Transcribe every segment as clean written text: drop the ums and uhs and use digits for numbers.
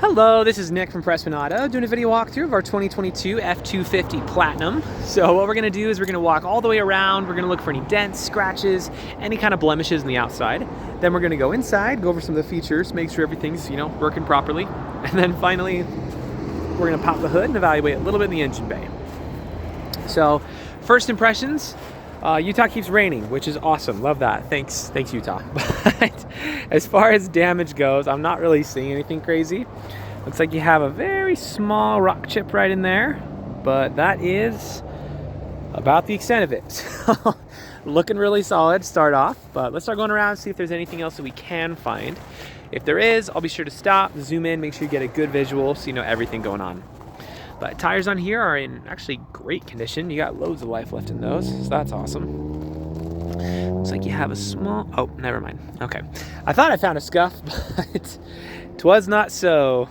Hello, this is Nick from Prestman doing a video walkthrough of our 2022 F-250 Platinum. So what we're going to do is we're going to walk all the way around. We're going to look for any dents, scratches, any kind of blemishes on the outside. Then we're going to go inside, go over some of the features, make sure everything's, working properly. And then finally, we're going to pop the hood and evaluate a little bit in the engine bay. So first impressions, Utah keeps raining, which is awesome. Love that. Thanks Utah. But as far as damage goes, I'm not really seeing anything crazy. Looks like you have a very small rock chip right in there, but that is about the extent of it. So, looking really solid to start off, but let's start going around and see if there's anything else that we can find. If there is, I'll be sure to stop, zoom in, make sure you get a good visual so you know everything going on. But tires on here are in actually great condition. You got loads of life left in those, so that's awesome. Looks like you have a small, oh, never mind. Okay, I thought I found a scuff, but it was not so.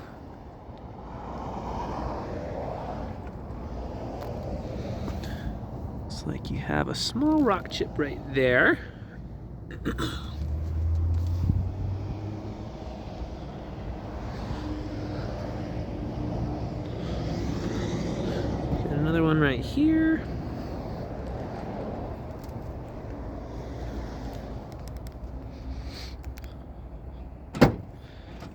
Looks like you have a small rock chip right there. Another one right here.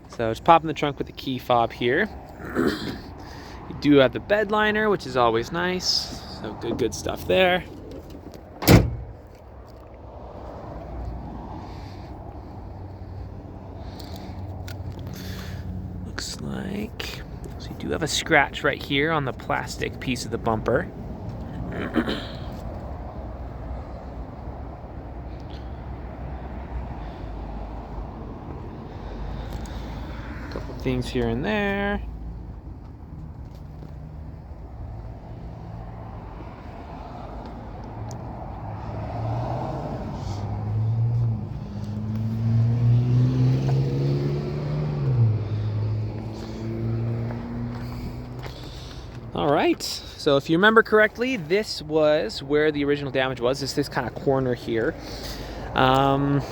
So just pop in the trunk with the key fob here. You do have the bed liner, which is always nice. So good stuff there. Looks like, so you do have a scratch right here on the plastic piece of the bumper. Couple things here and there. All right, so if you remember correctly, this was where the original damage was. This kind of corner here. But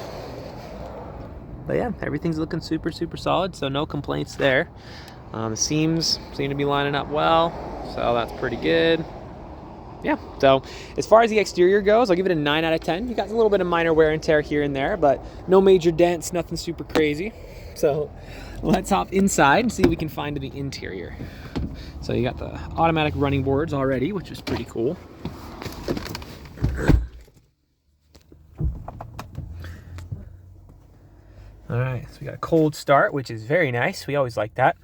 yeah, everything's looking super solid, so no complaints there. The seams seem to be lining up well, so that's pretty good. Yeah, so as far as the exterior goes, I'll give it a 9 out of 10. You got a little bit of minor wear and tear here and there, but no major dents, nothing super crazy. So let's hop inside and see what we can find in the interior. So you got the automatic running boards already, which is pretty cool. All right, so we got a cold start, which is very nice. We always like that.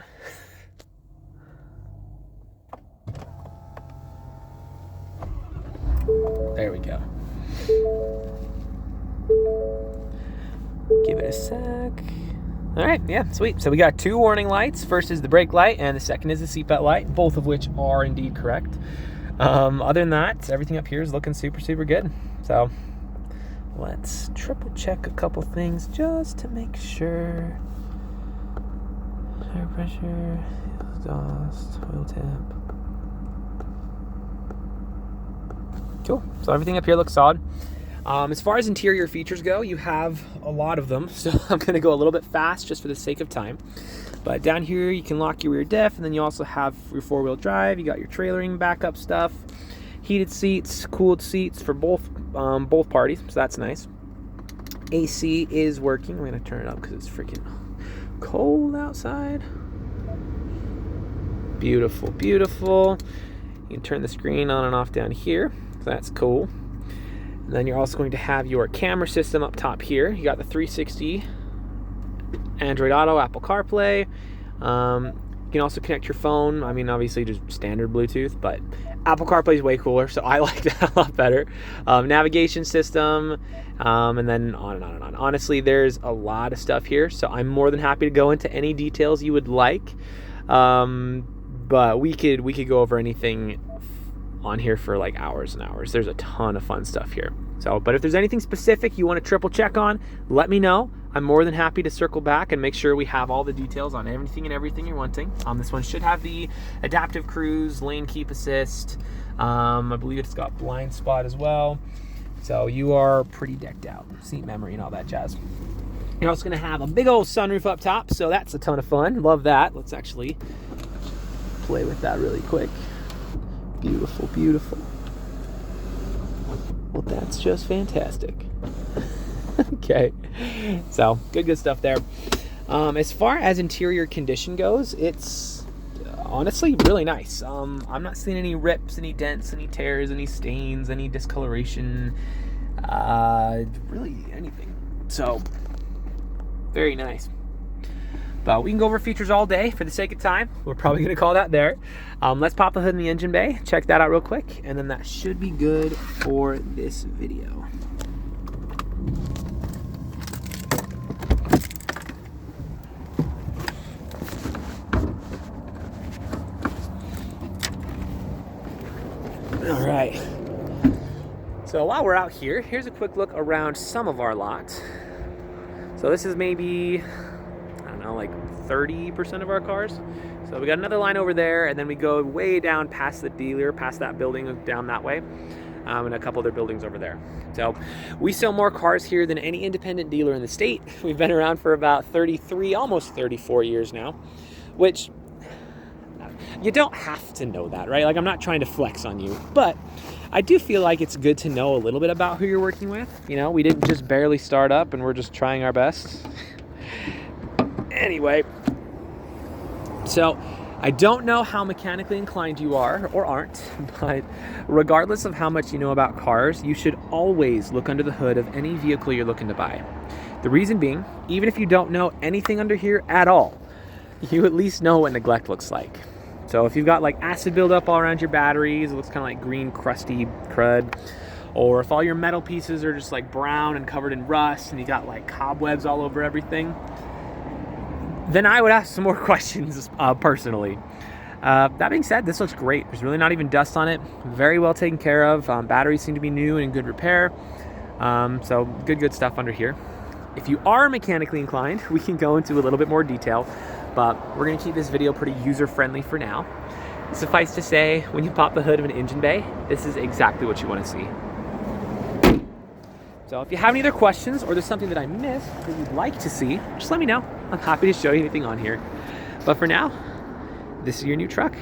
There we go. Give it a sec. All right, yeah, sweet. So we got 2 warning lights. First is the brake light, and the second is the seatbelt light, both of which are indeed correct. Other than that, everything up here is looking super good. So let's triple check a couple things just to make sure. Air pressure, exhaust, oil temp. Cool, so everything up here looks solid. As far as interior features go, you have a lot of them, so I'm going to go a little bit fast just for the sake of time. But down here, you can lock your rear diff, and then you also have your 4-wheel drive. You got your trailering backup stuff, heated seats, cooled seats for both parties, so that's nice. AC is working. I'm going to turn it up because it's freaking cold outside. Beautiful. You can turn the screen on and off down here, so that's cool. And then you're also going to have your camera system up top here. You got the 360, Android Auto, Apple CarPlay. You can also connect your phone. I mean, obviously just standard Bluetooth, but Apple CarPlay is way cooler, so I like that a lot better. Navigation system, and then on and on and on. Honestly, there's a lot of stuff here, so I'm more than happy to go into any details you would like. But we could go over anything on here for like hours and hours. There's a ton of fun stuff here. So, but if there's anything specific you want to triple check on, let me know. I'm more than happy to circle back and make sure we have all the details on everything you're wanting. This one should have the adaptive cruise, lane keep assist. I believe it's got blind spot as well. So you are pretty decked out. Seat memory and all that jazz. You're also gonna have a big old sunroof up top, so that's a ton of fun. Love that. Let's actually play with that really quick. Beautiful, beautiful. Well, that's just fantastic. Okay, so good stuff there. As far as interior condition goes, it's honestly really nice. I'm not seeing any rips, any dents, any tears, any stains, any discoloration, really anything. So very nice. But we can go over features all day. For the sake of time, we're probably going to call that there. Let's pop the hood in the engine bay, check that out real quick, and then that should be good for this video. All right. So while we're out here, here's a quick look around some of our lots. So this is maybe, I don't know, like 30% of our cars. So we got another line over there, and then we go way down past the dealer, past that building, down that way, and a couple other buildings over there. So we sell more cars here than any independent dealer in the state. We've been around for about 33, almost 34 years now, which you don't have to know that, right? Like, I'm not trying to flex on you, but I do feel like it's good to know a little bit about who you're working with. You know, we didn't just barely start up and we're just trying our best. Anyway, so I don't know how mechanically inclined you are or aren't, but regardless of how much you know about cars, you should always look under the hood of any vehicle you're looking to buy. The reason being, even if you don't know anything under here at all, you at least know what neglect looks like. So if you've got like acid buildup all around your batteries, it looks kind of like green crusty crud, or if all your metal pieces are just like brown and covered in rust and you got like cobwebs all over everything, then I would ask some more questions personally. That being said, this looks great. There's really not even dust on it. Very well taken care of. Batteries seem to be new and in good repair. So good stuff under here. If you are mechanically inclined, we can go into a little bit more detail, but we're gonna keep this video pretty user-friendly for now. Suffice to say, when you pop the hood of an engine bay, this is exactly what you wanna see. So if you have any other questions or there's something that I missed that you'd like to see, just let me know. I'm happy to show you anything on here. But for now, this is your new truck.